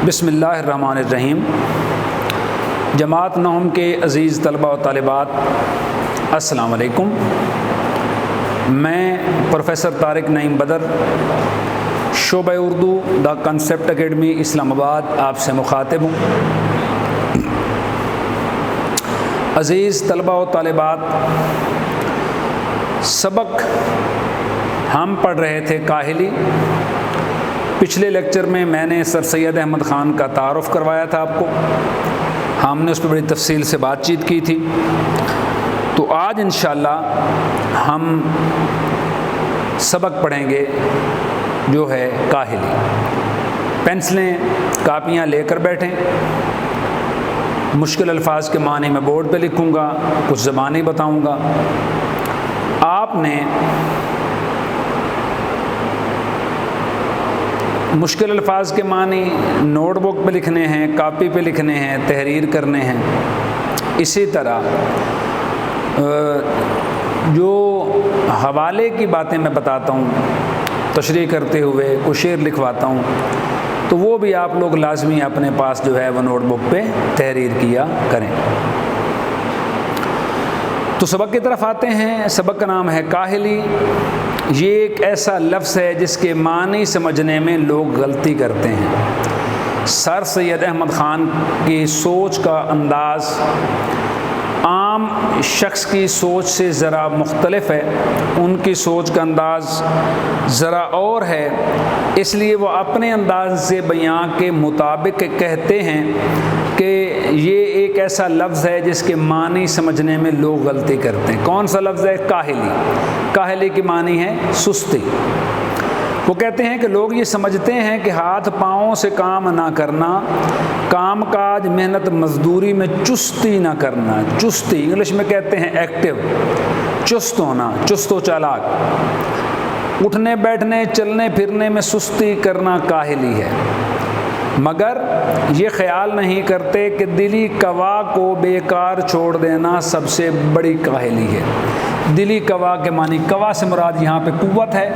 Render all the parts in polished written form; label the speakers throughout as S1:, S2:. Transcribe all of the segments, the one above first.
S1: بسم اللہ الرحمن الرحیم۔ جماعت نہم کے عزیز طلبہ و طالبات، السلام علیکم۔ میں پروفیسر طارق نعیم بدر، شعبہ اردو، دا کنسیپٹ اکیڈمی اسلام آباد آپ سے مخاطب ہوں۔ عزیز طلبہ و طالبات، سبق ہم پڑھ رہے تھے کاہلی۔ پچھلے لیکچر میں نے سر سید احمد خان کا تعارف کروایا تھا آپ کو، ہم نے اس پہ بڑی تفصیل سے بات چیت کی تھی۔ تو آج انشاءاللہ ہم سبق پڑھیں گے جو ہے کاہلی۔ پینسلیں کاپیاں لے کر بیٹھیں۔ مشکل الفاظ کے معنی میں بورڈ پہ لکھوں گا، کچھ زبانی بتاؤں گا۔ آپ نے مشکل الفاظ کے معنی نوٹ بک پہ لکھنے ہیں، کاپی پہ لکھنے ہیں، تحریر کرنے ہیں۔ اسی طرح جو حوالے کی باتیں میں بتاتا ہوں تشریح کرتے ہوئے، کچھ شعر لکھواتا ہوں، تو وہ بھی آپ لوگ لازمی اپنے پاس جو ہے وہ نوٹ بک پہ تحریر کیا کریں۔ تو سبق کی طرف آتے ہیں۔ سبق کا نام ہے کاہلی۔ یہ ایک ایسا لفظ ہے جس کے معنی سمجھنے میں لوگ غلطی کرتے ہیں۔ سر سید احمد خان کی سوچ کا انداز عام شخص کی سوچ سے ذرا مختلف ہے۔ ان کی سوچ کا انداز ذرا اور ہے، اس لیے وہ اپنے انداز سے بیان کے مطابق کہتے ہیں کہ یہ ایک ایسا لفظ ہے جس کے معنی سمجھنے میں لوگ غلطی کرتے ہیں۔ کون سا لفظ ہے؟ کاہلی۔ کاہلی کی معنی ہے سستی۔ وہ کہتے ہیں کہ لوگ یہ سمجھتے ہیں کہ ہاتھ پاؤں سے کام نہ کرنا، کام کاج محنت مزدوری میں چستی نہ کرنا، چستی انگلش میں کہتے ہیں ایکٹیو، چست ہونا، چست و چالاک، اٹھنے بیٹھنے چلنے پھرنے میں سستی کرنا کاہلی ہے۔ مگر یہ خیال نہیں کرتے کہ دلی قوا کو بیکار چھوڑ دینا سب سے بڑی کاہلی ہے۔ دلی قوا کے معنی، قوا سے مراد یہاں پہ قوت ہے۔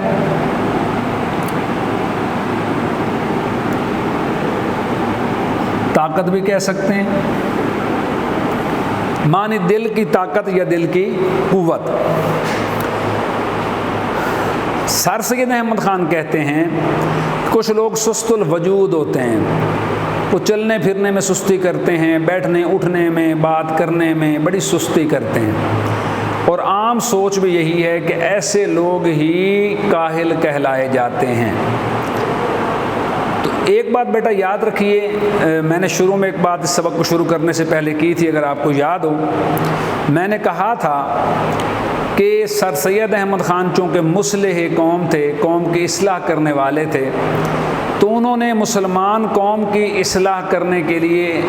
S1: طاقت بھی کہہ سکتے ہیں، معنی دل کی طاقت یا دل کی قوت۔ سر سید احمد خان کہتے ہیں کچھ لوگ سست الوجود ہوتے ہیں، وہ چلنے پھرنے میں سستی کرتے ہیں، بیٹھنے اٹھنے میں بات کرنے میں بڑی سستی کرتے ہیں، اور عام سوچ بھی یہی ہے کہ ایسے لوگ ہی کاہل کہلائے جاتے ہیں۔ تو ایک بات بیٹا یاد رکھیے، میں نے شروع میں ایک بات اس سبق کو شروع کرنے سے پہلے کی تھی، اگر آپ کو یاد ہو، میں نے کہا تھا کہ سر سید احمد خان چونکہ مصلح قوم تھے، قوم کی اصلاح کرنے والے تھے، تو انہوں نے مسلمان قوم کی اصلاح کرنے کے لیے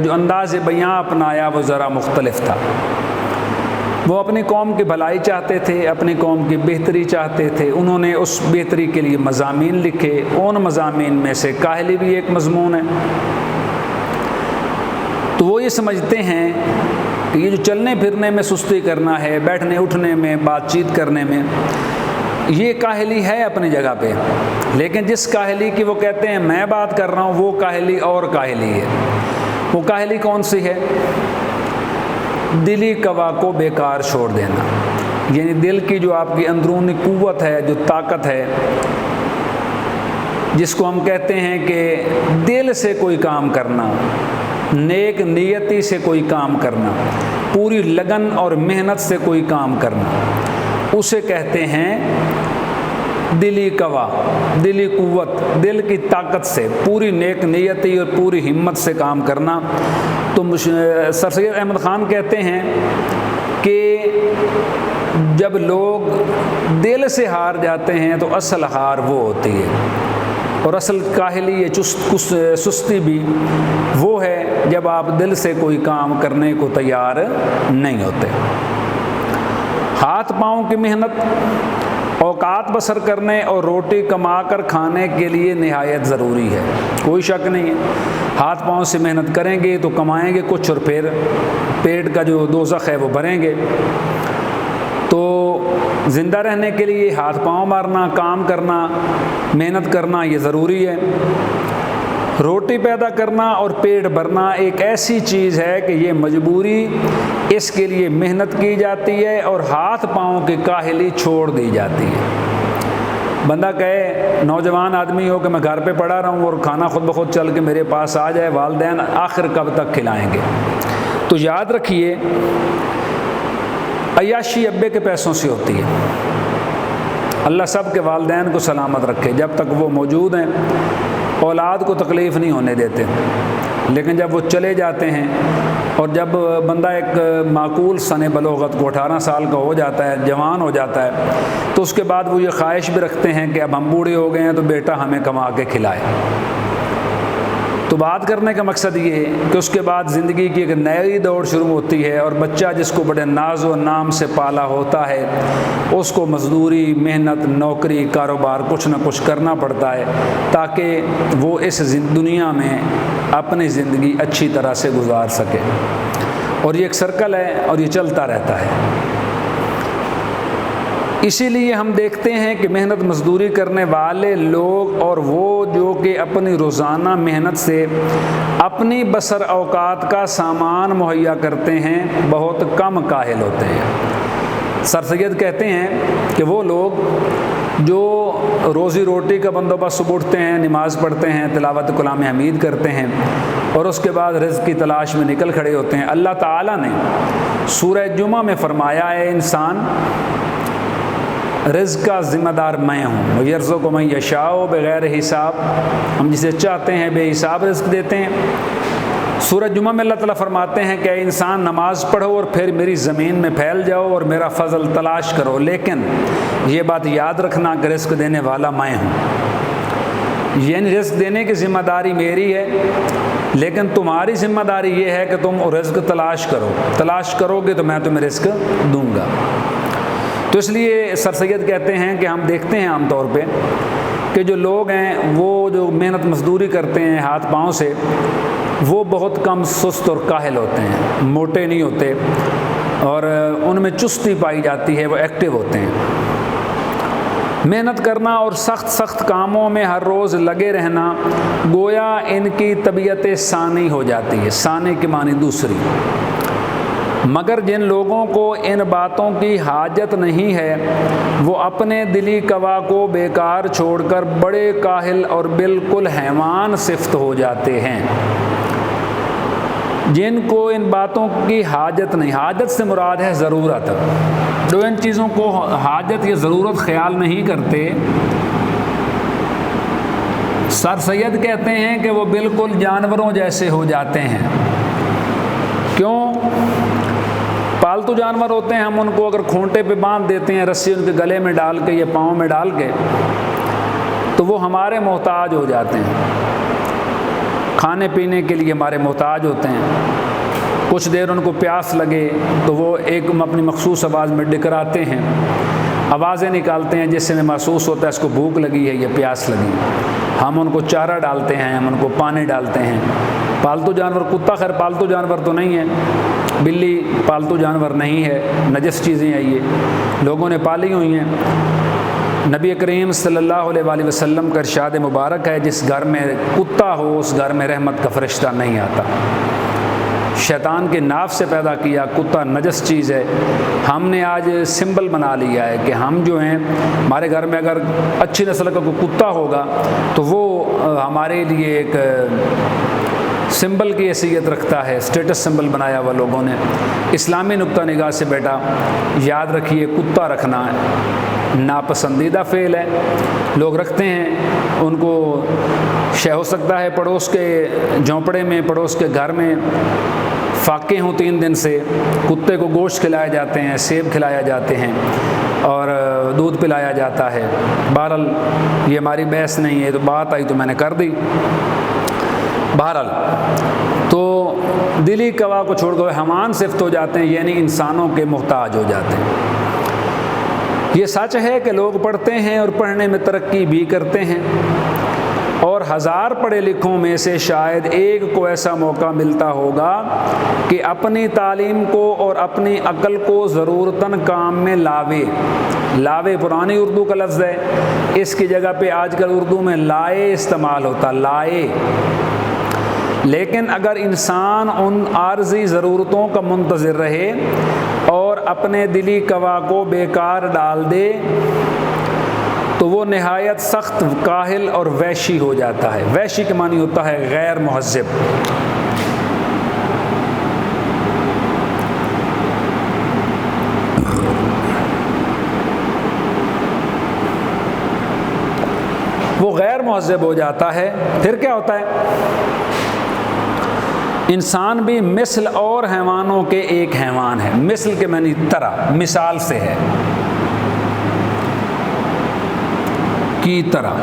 S1: جو انداز بیان اپنایا وہ ذرا مختلف تھا۔ وہ اپنی قوم کی بھلائی چاہتے تھے، اپنی قوم کی بہتری چاہتے تھے۔ انہوں نے اس بہتری کے لیے مضامین لکھے، ان مضامین میں سے کاہلی بھی ایک مضمون ہے۔ تو وہ یہ سمجھتے ہیں کہ یہ جو چلنے پھرنے میں سستی کرنا ہے، بیٹھنے اٹھنے میں بات چیت کرنے میں، یہ کاہلی ہے اپنی جگہ پہ، لیکن جس کاہلی کی وہ کہتے ہیں میں بات کر رہا ہوں وہ کاہلی اور کاہلی ہے۔ وہ کاہلی کون سی ہے؟ دلی قوا کو بیکار چھوڑ دینا، یعنی دل کی جو آپ کی اندرونی قوت ہے، جو طاقت ہے، جس کو ہم کہتے ہیں کہ دل سے کوئی کام کرنا، نیک نیتی سے کوئی کام کرنا، پوری لگن اور محنت سے کوئی کام کرنا، اسے کہتے ہیں دلی قوا، دلی قوت، دل کی طاقت سے پوری نیک نیتی اور پوری ہمت سے کام کرنا۔ تو سر سید احمد خان کہتے ہیں کہ جب لوگ دل سے ہار جاتے ہیں تو اصل ہار وہ ہوتی ہے، اور اصل کاہلی یہ سستی بھی وہ ہے جب آپ دل سے کوئی کام کرنے کو تیار نہیں ہوتے۔ ہاتھ پاؤں کی محنت اوقات بسر کرنے اور روٹی کما کر کھانے کے لیے نہایت ضروری ہے، کوئی شک نہیں ہے۔ ہاتھ پاؤں سے محنت کریں گے تو کمائیں گے کچھ، اور پھر پیٹ کا جو دوزخ ہے وہ بھریں گے۔ تو زندہ رہنے کے لیے ہاتھ پاؤں مارنا، کام کرنا، محنت کرنا یہ ضروری ہے۔ روٹی پیدا کرنا اور پیٹ بھرنا ایک ایسی چیز ہے کہ یہ مجبوری، اس کے لیے محنت کی جاتی ہے اور ہاتھ پاؤں کی کاہلی چھوڑ دی جاتی ہے۔ بندہ کہے، نوجوان آدمی ہو کہ میں گھر پہ پڑا رہا ہوں اور کھانا خود بخود چل کے میرے پاس آ جائے، والدین آخر کب تک کھلائیں گے؟ تو یاد رکھیے، عیاشی ابے کے پیسوں سے ہوتی ہے۔ اللہ سب کے والدین کو سلامت رکھے، جب تک وہ موجود ہیں اولاد کو تکلیف نہیں ہونے دیتے، لیکن جب وہ چلے جاتے ہیں اور جب بندہ ایک معقول سن بلوغت کو 18 سال کا ہو جاتا ہے، جوان ہو جاتا ہے، تو اس کے بعد وہ یہ خواہش بھی رکھتے ہیں کہ اب ہم بوڑھے ہو گئے ہیں تو بیٹا ہمیں کما کے کھلائے۔ تو بات کرنے کا مقصد یہ ہے کہ اس کے بعد زندگی کی ایک نئی دوڑ شروع ہوتی ہے، اور بچہ جس کو بڑے ناز و نام سے پالا ہوتا ہے اس کو مزدوری، محنت، نوکری، کاروبار کچھ نہ کچھ کرنا پڑتا ہے تاکہ وہ اس دنیا میں اپنی زندگی اچھی طرح سے گزار سکے۔ اور یہ ایک سرکل ہے اور یہ چلتا رہتا ہے۔ اسی لیے ہم دیکھتے ہیں کہ محنت مزدوری کرنے والے لوگ اور وہ جو کہ اپنی روزانہ محنت سے اپنی بسر اوقات کا سامان مہیا کرتے ہیں بہت کم کاہل ہوتے ہیں۔ سر سید کہتے ہیں کہ وہ لوگ جو روزی روٹی کا بندوبست صبح اٹھتے ہیں، نماز پڑھتے ہیں، تلاوت کلام حمید کرتے ہیں اور اس کے بعد رزق کی تلاش میں نکل کھڑے ہوتے ہیں، اللہ تعالیٰ نے سورہ جمعہ میں فرمایا ہے انسان رزق کا ذمہ دار میں ہوں، یرزق من یشاء بغیر حساب، ہم جسے چاہتے ہیں بے حساب رزق دیتے ہیں۔ سورہ جمعہ میں اللہ تعالیٰ فرماتے ہیں کہ اے انسان نماز پڑھو اور پھر میری زمین میں پھیل جاؤ اور میرا فضل تلاش کرو، لیکن یہ بات یاد رکھنا کہ رزق دینے والا میں ہوں، یعنی رزق دینے کی ذمہ داری میری ہے، لیکن تمہاری ذمہ داری یہ ہے کہ تم رزق تلاش کرو گے تو میں تمہیں رزق دوں گا۔ تو اس لیے سر سید کہتے ہیں کہ ہم دیکھتے ہیں عام طور پہ کہ جو لوگ ہیں وہ جو محنت مزدوری کرتے ہیں ہاتھ پاؤں سے، وہ بہت کم سست اور کاہل ہوتے ہیں، موٹے نہیں ہوتے اور ان میں چستی پائی جاتی ہے، وہ ایکٹیو ہوتے ہیں۔ محنت کرنا اور سخت کاموں میں ہر روز لگے رہنا گویا ان کی طبیعت ثانی ہو جاتی ہے، ثانی کے معنی دوسری۔ مگر جن لوگوں کو ان باتوں کی حاجت نہیں ہے وہ اپنے دلی قوا کو بیکار چھوڑ کر بڑے کاہل اور بالکل حیوان صفت ہو جاتے ہیں۔ جن کو ان باتوں کی حاجت نہیں، حاجت سے مراد ہے ضرورت، جو ان چیزوں کو حاجت یا ضرورت خیال نہیں کرتے، سر سید کہتے ہیں کہ وہ بالکل جانوروں جیسے ہو جاتے ہیں۔ کیوں؟ پالتو جانور ہوتے ہیں، ہم ان کو اگر کھونٹے پہ باندھ دیتے ہیں، رسی ان کے گلے میں ڈال کے یا پاؤں میں ڈال کے، تو وہ ہمارے محتاج ہو جاتے ہیں، کھانے پینے کے لیے ہمارے محتاج ہوتے ہیں۔ کچھ دیر ان کو پیاس لگے تو وہ ایک اپنی مخصوص آواز میں ڈکراتے ہیں، آوازیں نکالتے ہیں جس سے ہمیں محسوس ہوتا ہے اس کو بھوک لگی ہے یا پیاس لگی ہے۔ ہم ان کو چارہ ڈالتے ہیں، ہم ان کو پانی ڈالتے ہیں۔ پالتو جانور، کتا خیر پالتو جانور تو نہیں ہے، بلی پالتو جانور نہیں ہے، نجس چیزیں ہیں یہ، لوگوں نے پالی ہوئی ہیں۔ نبی کریم صلی اللہ علیہ وآلہ وسلم کا ارشاد مبارک ہے جس گھر میں کتا ہو اس گھر میں رحمت کا فرشتہ نہیں آتا۔ شیطان کے ناف سے پیدا کیا، کتا نجس چیز ہے۔ ہم نے آج سمبل بنا لیا ہے کہ ہم جو ہیں ہمارے گھر میں اگر اچھی نسل کا کوئی کتا ہوگا تو وہ ہمارے لیے ایک سمبل کی حیثیت رکھتا ہے، اسٹیٹس سمبل بنایا ہوا لوگوں نے۔ اسلامی نقطہ نگاہ سے بیٹا یاد رکھیے کتا رکھنا ناپسندیدہ فعل ہے، لوگ رکھتے ہیں، ان کو ہو سکتا ہے پڑوس کے جھونپڑے میں، پڑوس کے گھر میں فاقے ہوں 3 دن سے، کتے کو گوشت کھلائے جاتے ہیں، سیب کھلایا جاتے ہیں اور دودھ پلایا جاتا ہے۔ بہرحال یہ ہماری بحث نہیں ہے، تو بات آئی تو میں نے کر دی۔ بہرحال تو دلی قوا کو چھوڑ کر حیوان صفت ہو جاتے ہیں، یعنی انسانوں کے محتاج ہو جاتے ہیں۔ یہ سچ ہے کہ لوگ پڑھتے ہیں اور پڑھنے میں ترقی بھی کرتے ہیں، اور 1000 پڑھے لکھوں میں سے شاید ایک کو ایسا موقع ملتا ہوگا کہ اپنی تعلیم کو اور اپنی عقل کو ضرورتاً کام میں لاوے پرانی اردو کا لفظ ہے، اس کی جگہ پہ آج کل اردو میں لائے استعمال ہوتا، لائے لیکن اگر انسان ان عارضی ضرورتوں کا منتظر رہے اور اپنے دلی قوا کو بیکار ڈال دے تو وہ نہایت سخت کاہل اور وحشی ہو جاتا ہے۔ وحشی کے معنی ہوتا ہے غیر مہذب۔ وہ غیر مہذب ہو جاتا ہے۔ پھر کیا ہوتا ہے؟ انسان بھی مثل اور حیوانوں کے ایک حیوان ہے۔ مثل کے معنی طرح، مثال سے ہے، کی طرح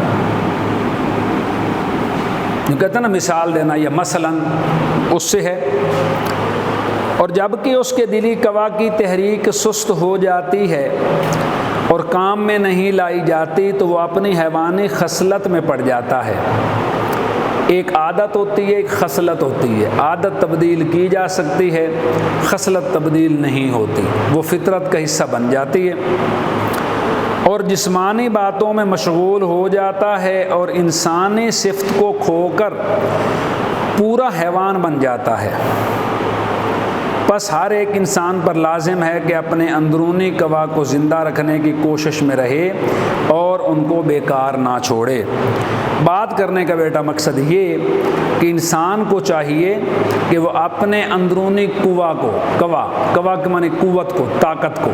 S1: جو کہتے ہیں نا مثال دینا، یا مثلاً اس سے ہے۔ اور جب کہ اس کے دلی قوا کی تحریک سست ہو جاتی ہے اور کام میں نہیں لائی جاتی تو وہ اپنی حیوانی خصلت میں پڑ جاتا ہے۔ ایک عادت ہوتی ہے، ایک خصلت ہوتی ہے۔ عادت تبدیل کی جا سکتی ہے، خصلت تبدیل نہیں ہوتی، وہ فطرت کا حصہ بن جاتی ہے، اور جسمانی باتوں میں مشغول ہو جاتا ہے اور انسانی صفت کو کھو کر پورا حیوان بن جاتا ہے۔ بس ہر ایک انسان پر لازم ہے کہ اپنے اندرونی قوا کو زندہ رکھنے کی کوشش میں رہے اور ان کو بیکار نہ چھوڑے۔ بات کرنے کا بیٹا مقصد یہ کہ انسان کو چاہیے کہ وہ اپنے اندرونی قوا کو، قوا کے معنی قوت کو، طاقت کو،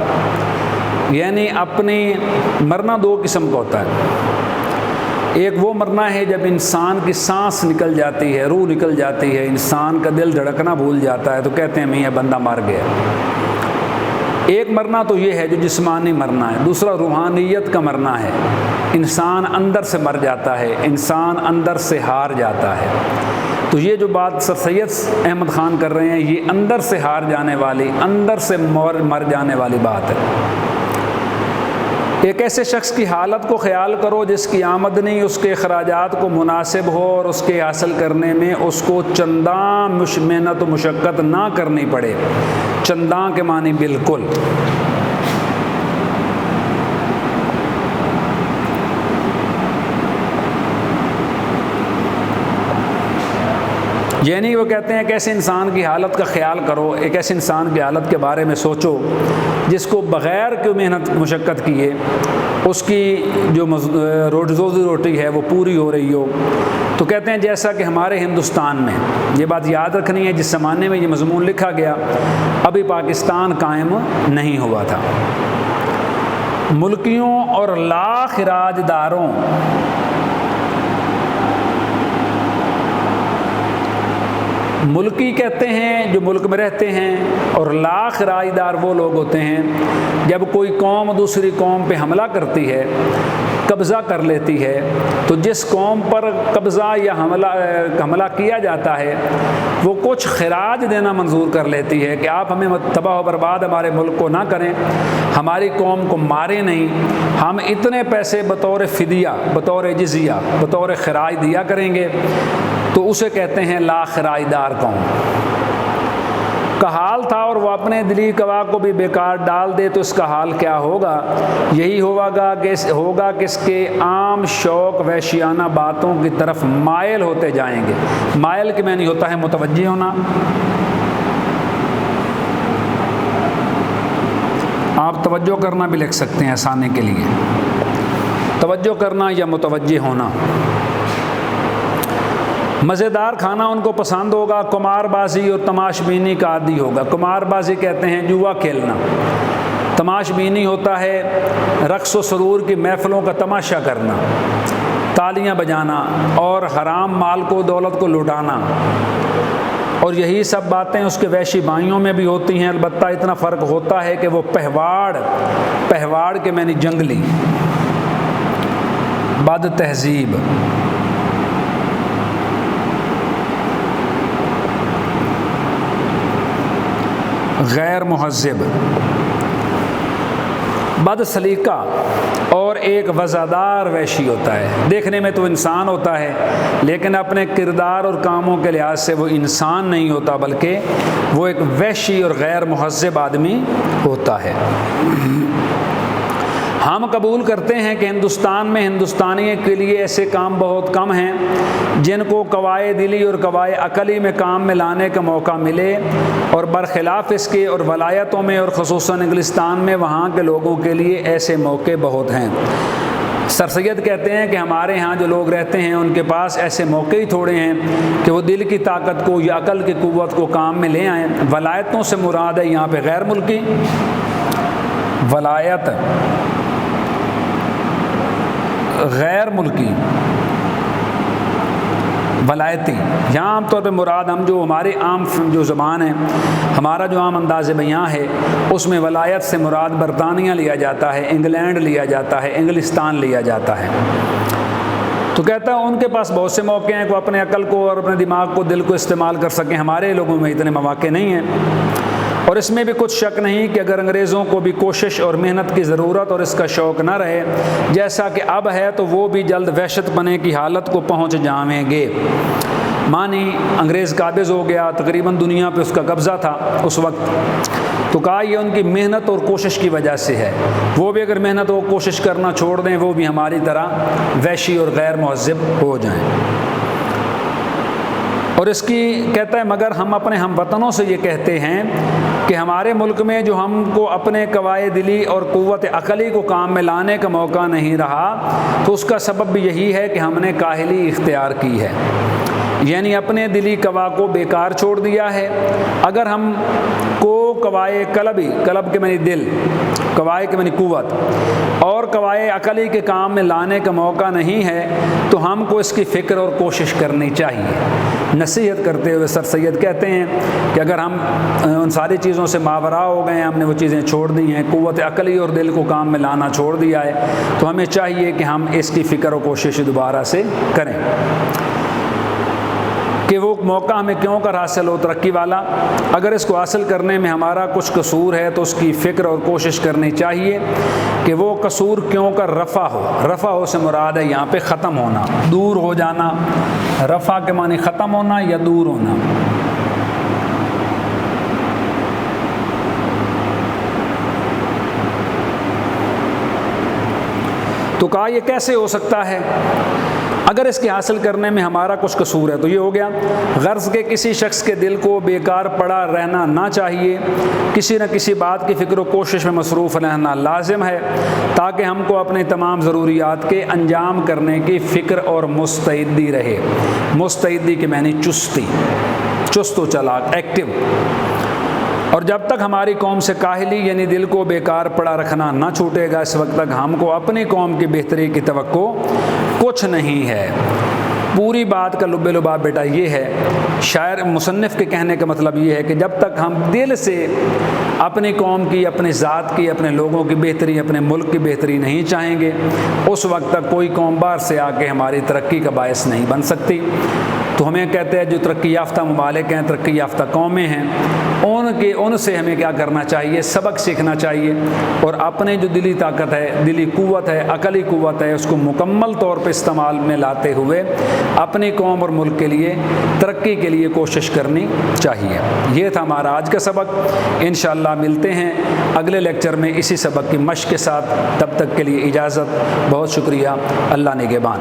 S1: یعنی اپنی مرنا دو قسم کا ہوتا ہے۔ ایک وہ مرنا ہے جب انسان کی سانس نکل جاتی ہے، روح نکل جاتی ہے، انسان کا دل دھڑکنا بھول جاتا ہے تو کہتے ہیں میاں بندہ مر گیا۔ ایک مرنا تو یہ ہے جو جسمانی مرنا ہے۔ دوسرا روحانیت کا مرنا ہے، انسان اندر سے مر جاتا ہے، انسان اندر سے ہار جاتا ہے۔ تو یہ جو بات سر سید احمد خان کر رہے ہیں یہ اندر سے ہار جانے والی، اندر سے مر جانے والی بات ہے۔ ایک ایسے شخص کی حالت کو خیال کرو جس کی آمدنی اس کے اخراجات کو مناسب ہو اور اس کے حاصل کرنے میں اس کو چنداں محنت و مشقت نہ کرنی پڑے۔ چنداں کے معنی بالکل۔ یعنی وہ کہتے ہیں کہ ایسے انسان کی حالت کا خیال کرو، ایک ایسے انسان کی حالت کے بارے میں سوچو جس کو بغیر کوئی محنت مشقت کیے اس کی جو روزی روٹی ہے وہ پوری ہو رہی ہو۔ تو کہتے ہیں جیسا کہ ہمارے ہندوستان میں، یہ بات یاد رکھنی ہے، جس زمانے میں یہ مضمون لکھا گیا ابھی پاکستان قائم نہیں ہوا تھا، ملکیوں اور لاکھ راجداروں ملکی کہتے ہیں جو ملک میں رہتے ہیں، اور لاکھ راجدار وہ لوگ ہوتے ہیں جب کوئی قوم دوسری قوم پہ حملہ کرتی ہے، قبضہ کر لیتی ہے، تو جس قوم پر قبضہ یا حملہ کیا جاتا ہے وہ کچھ خراج دینا منظور کر لیتی ہے کہ آپ ہمیں تباہ و برباد ہمارے ملک کو نہ کریں، ہماری قوم کو مارے نہیں، ہم اتنے پیسے بطور فدیہ، بطور جزیہ، بطور خراج دیا کریں گے، تو اسے کہتے ہیں لاکھ راجدار قوم کا حال تھا۔ اور وہ اپنے دلی قوا کو بھی بیکار ڈال دے تو اس کا حال کیا ہوگا؟ یہی ہوگا کہ اس کے عام شوق وحشیانہ باتوں کی طرف مائل ہوتے جائیں گے۔ مائل کے معنی ہوتا ہے متوجہ ہونا۔ آپ توجہ کرنا بھی لکھ سکتے ہیں آسانی کے لیے، توجہ کرنا یا متوجہ ہونا۔ مزیدار کھانا ان کو پسند ہوگا، قمار بازی اور تماش بینی کا عادی ہوگا۔ قمار بازی کہتے ہیں جوا کھیلنا، تماش بینی ہوتا ہے رقص و سرور کی محفلوں کا تماشا کرنا، تالیاں بجانا اور حرام مال کو، دولت کو لٹانا، اور یہی سب باتیں اس کے وحشی بھائیوں میں بھی ہوتی ہیں۔ البتہ اتنا فرق ہوتا ہے کہ وہ پہواڑ کے معنی جنگلی، بد تہذیب، غیر مہذب، بد سلیقہ اور ایک وزادار وحشی ہوتا ہے۔ دیکھنے میں تو انسان ہوتا ہے لیکن اپنے کردار اور کاموں کے لحاظ سے وہ انسان نہیں ہوتا بلکہ وہ ایک وحشی اور غیر مہذب آدمی ہوتا ہے۔ ہم قبول کرتے ہیں کہ ہندوستان میں ہندوستانی کے لیے ایسے کام بہت کم ہیں جن کو قوائے دلی اور قوائے عقلی میں کام میں لانے کا موقع ملے، اور برخلاف اس کے اور ولایتوں میں اور خصوصاً انگلستان میں وہاں کے لوگوں کے لیے ایسے موقع بہت ہیں۔ سر سید کہتے ہیں کہ ہمارے ہاں جو لوگ رہتے ہیں ان کے پاس ایسے موقع ہی تھوڑے ہیں کہ وہ دل کی طاقت کو یا عقل کی قوت کو کام میں لے آئیں۔ ولایتوں سے مراد ہے یہاں پہ غیر ملکی ولایت، غیر ملکی ولایتی، یہاں عام طور پہ مراد ہم جو ہماری عام جو زبان ہے، ہمارا جو عام انداز بیاں ہے، اس میں ولایت سے مراد برطانیہ لیا جاتا ہے، انگلینڈ لیا جاتا ہے، انگلستان لیا جاتا ہے۔ تو کہتا ہے ان کے پاس بہت سے موقع ہیں کہ وہ اپنے عقل کو اور اپنے دماغ کو، دل کو استعمال کر سکیں، ہمارے لوگوں میں اتنے مواقع نہیں ہیں۔ اور اس میں بھی کچھ شک نہیں کہ اگر انگریزوں کو بھی کوشش اور محنت کی ضرورت اور اس کا شوق نہ رہے جیسا کہ اب ہے، تو وہ بھی جلد وحشت پنے کی حالت کو پہنچ جائیں گے۔ مانی انگریز قابض ہو گیا، تقریباً دنیا پہ اس کا قبضہ تھا اس وقت، تو کہا یہ ان کی محنت اور کوشش کی وجہ سے ہے۔ وہ بھی اگر محنت اور کوشش کرنا چھوڑ دیں، وہ بھی ہماری طرح وحشی اور غیر مہذب ہو جائیں۔ اور اس کی کہتا ہے مگر ہم اپنے ہم وطنوں سے یہ کہتے ہیں کہ ہمارے ملک میں جو ہم کو اپنے قوائے دلی اور قوت عقلی کو کام میں لانے کا موقع نہیں رہا، تو اس کا سبب بھی یہی ہے کہ ہم نے کاہلی اختیار کی ہے، یعنی اپنے دلی قوا کو بیکار چھوڑ دیا ہے۔ اگر ہم کو قوائے قلبی، قلب کے معنی دل، قوائے کے معنی قوت، اور قوائے عقلی کے کام میں لانے کا موقع نہیں ہے، تو ہم کو اس کی فکر اور کوشش کرنی چاہیے۔ نصیحت کرتے ہوئے سر سید کہتے ہیں کہ اگر ہم ان ساری چیزوں سے ماورا ہو گئے ہیں، ہم نے وہ چیزیں چھوڑ دی ہیں، قوت عقلی اور دل کو کام میں لانا چھوڑ دیا ہے، تو ہمیں چاہیے کہ ہم اس کی فکر و کوشش دوبارہ سے کریں کہ وہ موقع ہمیں کیوں کر حاصل ہو ترقی والا۔ اگر اس کو حاصل کرنے میں ہمارا کچھ قصور ہے تو اس کی فکر اور کوشش کرنی چاہیے کہ وہ قصور کیوں کر رفع ہو۔ رفع ہو سے مراد ہے یہاں پہ ختم ہونا، دور ہو جانا۔ رفع کے معنی ختم ہونا یا دور ہونا۔ تو کہا یہ کیسے ہو سکتا ہے؟ اگر اس کے حاصل کرنے میں ہمارا کچھ قصور ہے تو یہ ہو گیا، غرض کہ کسی شخص کے دل کو بیکار پڑا رہنا نہ چاہیے، کسی نہ کسی بات کی فکر و کوشش میں مصروف رہنا لازم ہے تاکہ ہم کو اپنے تمام ضروریات کے انجام کرنے کی فکر اور مستعدی رہے۔ مستعدی کے معنی چستی، چست و چالاک، ایکٹیو۔ اور جب تک ہماری قوم سے کاہلی یعنی دل کو بیکار پڑا رکھنا نہ چھوٹے گا، اس وقت تک ہم کو اپنی قوم کی بہتری کی توقع کچھ نہیں ہے۔ پوری بات کا لب لباب بیٹا یہ ہے، شاعر مصنف کے کہنے کا مطلب یہ ہے کہ جب تک ہم دل سے اپنی قوم کی، اپنے ذات کی، اپنے لوگوں کی بہتری، اپنے ملک کی بہتری نہیں چاہیں گے، اس وقت تک کوئی قوم باہر سے آ کے ہماری ترقی کا باعث نہیں بن سکتی۔ تو ہمیں کہتے ہیں جو ترقی یافتہ ممالک ہیں، ترقی یافتہ قومیں ہیں، ان سے ہمیں کیا کرنا چاہیے؟ سبق سیکھنا چاہیے، اور اپنے جو دلی طاقت ہے، دلی قوت ہے، عقلی قوت ہے، اس کو مکمل طور پہ استعمال میں لاتے ہوئے اپنی قوم اور ملک کے لیے ترقی کے لیے کوشش کرنی چاہیے۔ یہ تھا ہمارا آج کا سبق۔ انشاءاللہ ملتے ہیں اگلے لیکچر میں اسی سبق کی مشق کے ساتھ۔ تب تک کے لیے اجازت، بہت شکریہ، اللہ نگہبان۔